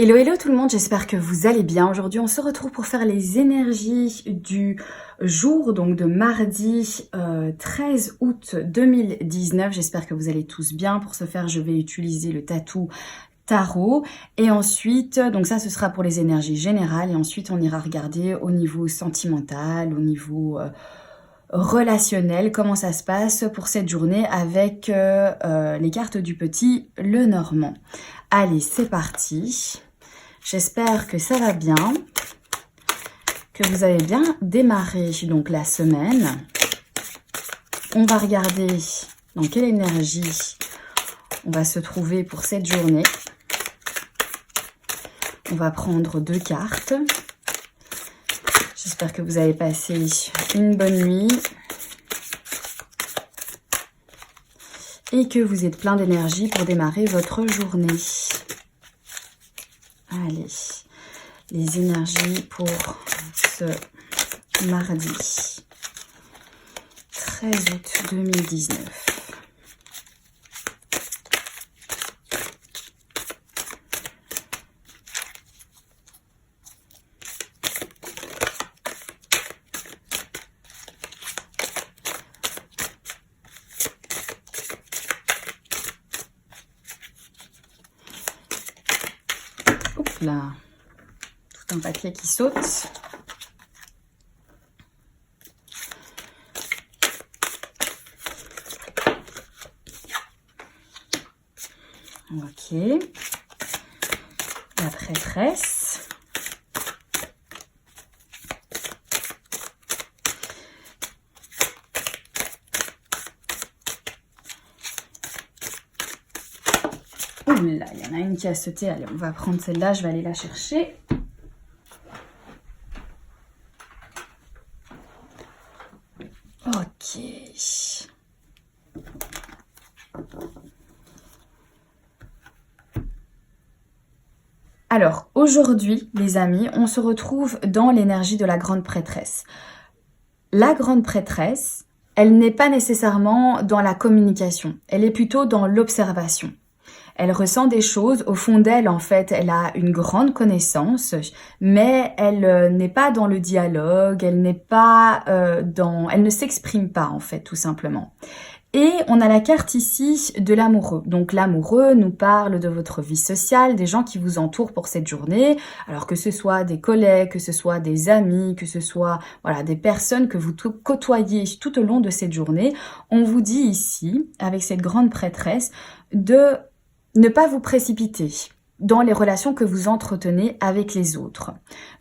Hello hello tout le monde, j'espère que vous allez bien. Aujourd'hui on se retrouve pour faire les énergies du jour, donc de mardi 13 août 2019. J'espère que vous allez tous bien. Pour ce faire je vais utiliser le tatou tarot et ensuite, donc ça ce sera pour les énergies générales et ensuite on ira regarder au niveau sentimental, au niveau relationnel, comment ça se passe pour cette journée avec les cartes du petit Lenormand. Allez, c'est parti. J'espère que ça va bien, que vous avez bien démarré donc la semaine. On va regarder dans quelle énergie on va se trouver pour cette journée. On va prendre 2 cartes. J'espère que vous avez passé une bonne nuit et que vous êtes plein d'énergie pour démarrer votre journée. Allez, les énergies pour ce mardi 13 août 2019. Là, tout un papier qui saute. Ok. La prêtresse. Oula, il y en a une qui a sauté. Allez, on va prendre celle-là, je vais aller la chercher. Ok. Alors, aujourd'hui, les amis, on se retrouve dans l'énergie de la grande prêtresse. La grande prêtresse, elle n'est pas nécessairement dans la communication. Elle est plutôt dans l'observation. Elle ressent des choses, au fond d'elle, en fait, elle a une grande connaissance, mais elle n'est pas dans le dialogue, elle n'est pas elle ne s'exprime pas, en fait, tout simplement. Et on a la carte ici de l'amoureux. Donc l'amoureux nous parle de votre vie sociale, des gens qui vous entourent pour cette journée. Alors que ce soit des collègues, que ce soit des amis, que ce soit voilà des personnes que vous côtoyez tout au long de cette journée. On vous dit ici, avec cette grande prêtresse, de ne pas vous précipiter dans les relations que vous entretenez avec les autres,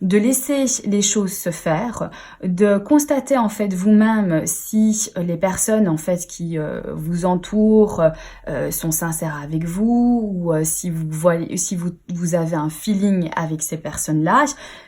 de laisser les choses se faire, de constater en fait vous-même si les personnes en fait qui vous entourent sont sincères avec vous ou si vous avez un feeling avec ces personnes-là,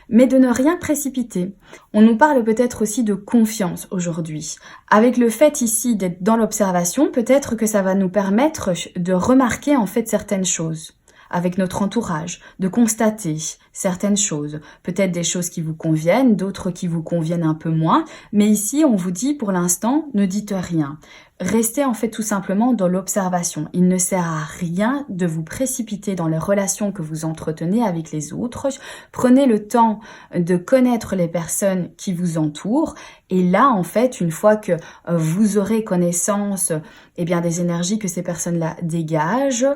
mais de ne rien précipiter. On nous parle peut-être aussi de confiance aujourd'hui. Avec le fait ici d'être dans l'observation, peut-être que ça va nous permettre de remarquer en fait certaines choses avec notre entourage, de constater certaines choses, peut-être des choses qui vous conviennent, d'autres qui vous conviennent un peu moins, mais ici on vous dit pour l'instant ne dites rien. Restez en fait tout simplement dans l'observation. Il ne sert à rien de vous précipiter dans les relations que vous entretenez avec les autres. Prenez le temps de connaître les personnes qui vous entourent et là en fait une fois que vous aurez connaissance des énergies que ces personnes-là dégagent,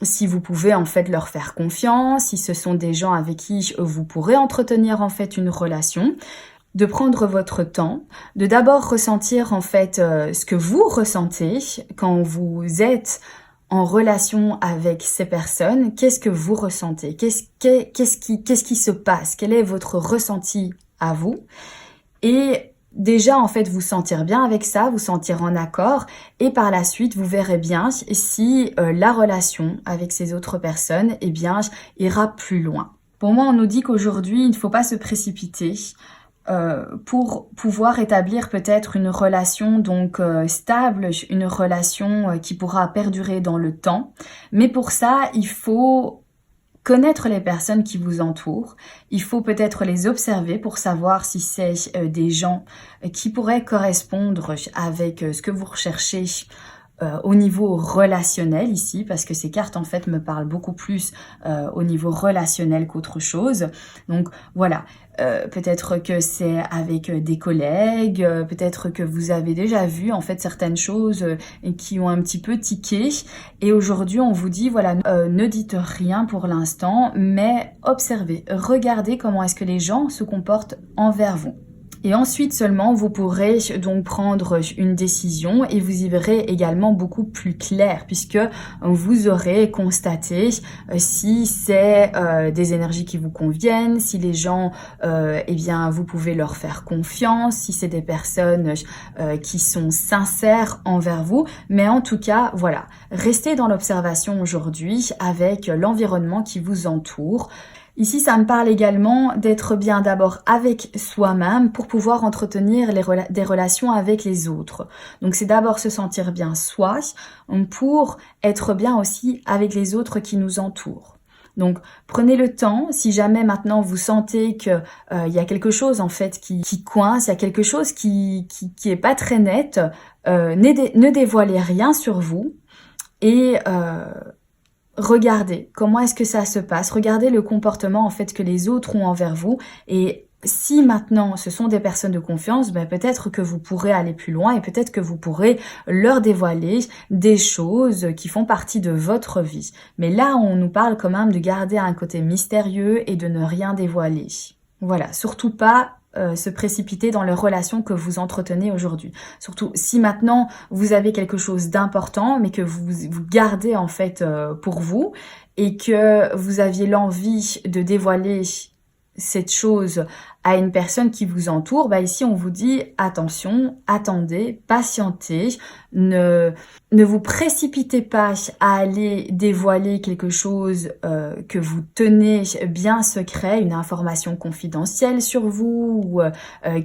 si vous pouvez en fait leur faire confiance, si ce sont des gens avec qui vous pourrez entretenir en fait une relation, de prendre votre temps, de d'abord ressentir en fait ce que vous ressentez quand vous êtes en relation avec ces personnes. Qu'est-ce que vous ressentez? Qu'est-ce qui se passe? Quel est votre ressenti à vous? Et déjà en fait vous sentir bien avec ça, vous sentir en accord et par la suite vous verrez bien si la relation avec ces autres personnes ira plus loin. Pour moi on nous dit qu'aujourd'hui il ne faut pas se précipiter pour pouvoir établir peut-être une relation donc stable, une relation qui pourra perdurer dans le temps. Mais pour ça, il faut connaître les personnes qui vous entourent. Il faut peut-être les observer pour savoir si c'est des gens qui pourraient correspondre avec ce que vous recherchez au niveau relationnel ici, parce que ces cartes en fait me parlent beaucoup plus au niveau relationnel qu'autre chose. Donc voilà, peut-être que c'est avec des collègues, peut-être que vous avez déjà vu en fait certaines choses qui ont un petit peu tiqué, et aujourd'hui on vous dit voilà, ne dites rien pour l'instant, mais observez, regardez comment est-ce que les gens se comportent envers vous. Et ensuite seulement, vous pourrez donc prendre une décision et vous y verrez également beaucoup plus clair puisque vous aurez constaté si c'est des énergies qui vous conviennent, si les gens, eh bien, vous pouvez leur faire confiance, si c'est des personnes qui sont sincères envers vous. Mais en tout cas, voilà, restez dans l'observation aujourd'hui avec l'environnement qui vous entoure. Ici, ça me parle également d'être bien d'abord avec soi-même pour pouvoir entretenir des relations avec les autres. Donc, c'est d'abord se sentir bien soi pour être bien aussi avec les autres qui nous entourent. Donc, prenez le temps, si jamais maintenant vous sentez que y a quelque chose en fait qui coince, il y a quelque chose qui est pas très net, ne dévoilez rien sur vous et regardez comment est-ce que ça se passe, regardez le comportement en fait que les autres ont envers vous et si maintenant ce sont des personnes de confiance, ben peut-être que vous pourrez aller plus loin et peut-être que vous pourrez leur dévoiler des choses qui font partie de votre vie. Mais là, on nous parle quand même de garder un côté mystérieux et de ne rien dévoiler. Voilà, surtout pas se précipiter dans les relations que vous entretenez aujourd'hui. Surtout si maintenant vous avez quelque chose d'important mais que vous gardez en fait pour vous et que vous aviez l'envie de dévoiler cette chose à une personne qui vous entoure, bah ici on vous dit attention, attendez, patientez, ne vous précipitez pas à aller dévoiler quelque chose que vous tenez bien secret, une information confidentielle sur vous ou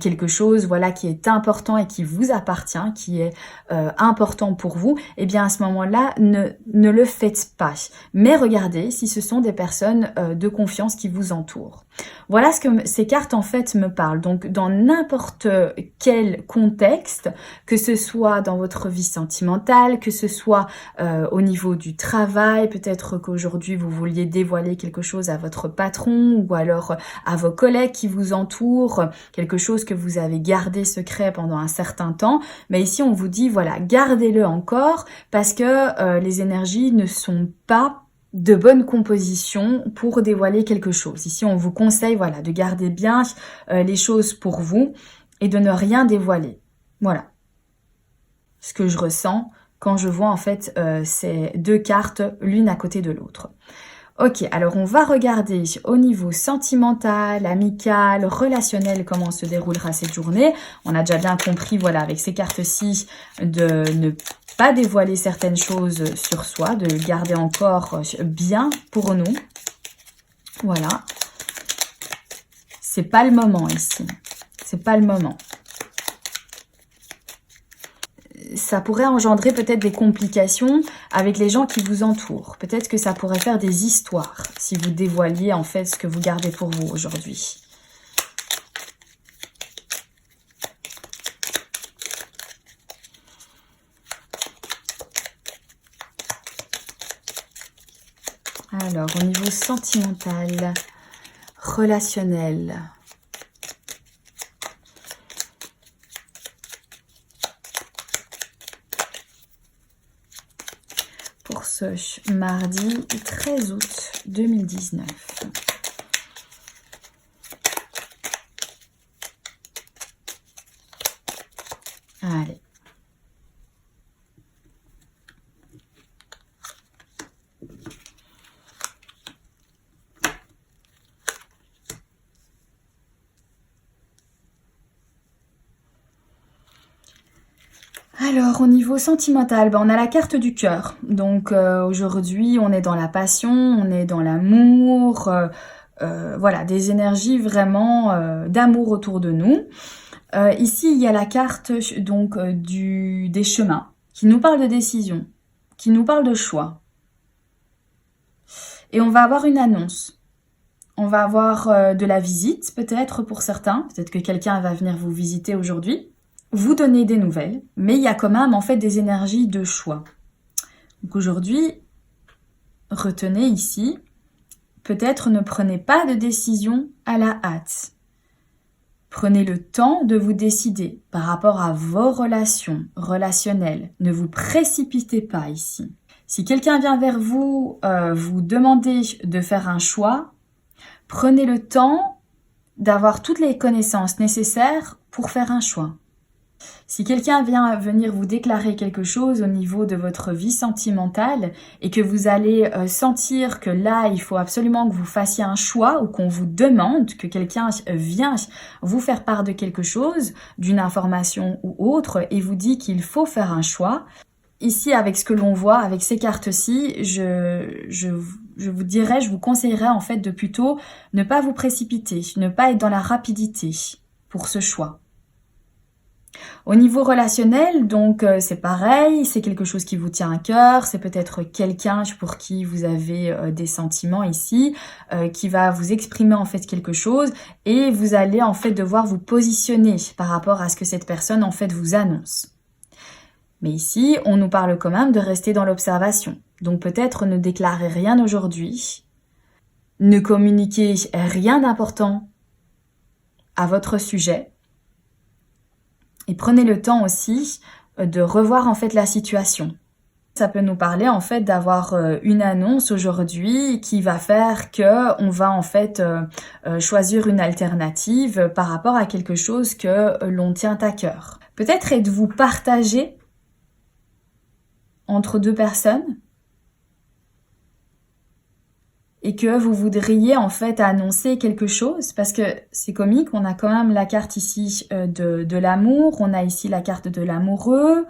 quelque chose voilà qui est important et qui vous appartient, qui est important pour vous. Et bien à ce moment-là, ne le faites pas. Mais regardez si ce sont des personnes de confiance qui vous entourent. Voilà ce que ces cartes en fait me parlent. Donc dans n'importe quel contexte, que ce soit dans votre vie sentimentale, que ce soit au niveau du travail, peut-être qu'aujourd'hui vous vouliez dévoiler quelque chose à votre patron ou alors à vos collègues qui vous entourent, quelque chose que vous avez gardé secret pendant un certain temps. Mais ici on vous dit voilà, gardez-le encore parce que les énergies ne sont pas de bonne composition pour dévoiler quelque chose. Ici, on vous conseille voilà, de garder bien les choses pour vous et de ne rien dévoiler. Voilà ce que je ressens quand je vois en fait ces deux cartes l'une à côté de l'autre. Ok, alors on va regarder au niveau sentimental, amical, relationnel comment se déroulera cette journée. On a déjà bien compris, voilà, avec ces cartes-ci, de ne pas dévoiler certaines choses sur soi, de garder encore bien pour nous. Voilà. C'est pas le moment ici. C'est pas le moment. Ça pourrait engendrer peut-être des complications avec les gens qui vous entourent. Peut-être que ça pourrait faire des histoires si vous dévoiliez en fait ce que vous gardez pour vous aujourd'hui. Alors, au niveau sentimental, relationnel. Pour ce mardi 13 août 2019. Allez. Alors, au niveau sentimental, on a la carte du cœur. Donc, aujourd'hui, on est dans la passion, on est dans l'amour, voilà, des énergies vraiment d'amour autour de nous. Ici, il y a la carte donc des chemins, qui nous parle de décision, qui nous parle de choix. Et on va avoir une annonce. On va avoir de la visite, peut-être pour certains. Peut-être que quelqu'un va venir vous visiter aujourd'hui. Vous donner des nouvelles, mais il y a quand même en fait des énergies de choix. Donc aujourd'hui, retenez ici, peut-être ne prenez pas de décision à la hâte. Prenez le temps de vous décider par rapport à vos relations relationnelles. Ne vous précipitez pas ici. Si quelqu'un vient vers vous, vous demander de faire un choix, prenez le temps d'avoir toutes les connaissances nécessaires pour faire un choix. Si quelqu'un vient venir vous déclarer quelque chose au niveau de votre vie sentimentale et que vous allez sentir que là, il faut absolument que vous fassiez un choix ou qu'on vous demande, que quelqu'un vient vous faire part de quelque chose, d'une information ou autre, et vous dit qu'il faut faire un choix, ici, avec ce que l'on voit, avec ces cartes-ci, je vous conseillerais en fait de plutôt ne pas vous précipiter, ne pas être dans la rapidité pour ce choix. Au niveau relationnel, donc c'est pareil, c'est quelque chose qui vous tient à cœur, c'est peut-être quelqu'un pour qui vous avez des sentiments ici, qui va vous exprimer en fait quelque chose et vous allez en fait devoir vous positionner par rapport à ce que cette personne en fait vous annonce. Mais ici, on nous parle quand même de rester dans l'observation. Donc peut-être ne déclarez rien aujourd'hui, ne communiquez rien d'important à votre sujet. Et prenez le temps aussi de revoir en fait la situation. Ça peut nous parler en fait d'avoir une annonce aujourd'hui qui va faire que on va en fait choisir une alternative par rapport à quelque chose que l'on tient à cœur. Peut-être êtes-vous partagé entre deux personnes et que vous voudriez en fait annoncer quelque chose, parce que c'est comique, on a quand même la carte ici de l'amour, on a ici la carte de l'amoureux,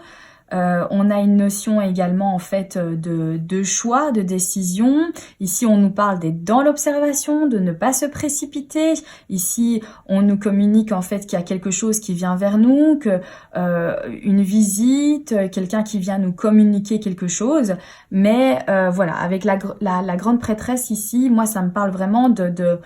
on a une notion également en fait de choix, de décision. Ici on nous parle d'être dans l'observation, de ne pas se précipiter. Ici on nous communique en fait qu'il y a quelque chose qui vient vers nous, que une visite, quelqu'un qui vient nous communiquer quelque chose. Mais voilà, avec la grande prêtresse ici, moi ça me parle vraiment de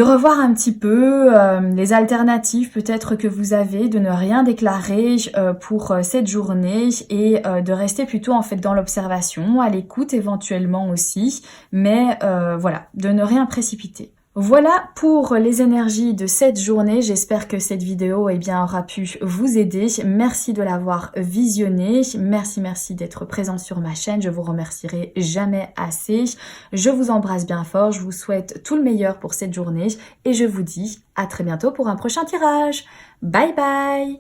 revoir un petit peu les alternatives peut-être que vous avez, de ne rien déclarer pour cette journée et de rester plutôt en fait dans l'observation, à l'écoute éventuellement aussi, mais voilà, de ne rien précipiter. Voilà pour les énergies de cette journée. J'espère que cette vidéo aura pu vous aider. Merci de l'avoir visionnée. Merci d'être présent sur ma chaîne. Je vous remercierai jamais assez. Je vous embrasse bien fort. Je vous souhaite tout le meilleur pour cette journée et je vous dis à très bientôt pour un prochain tirage. Bye bye!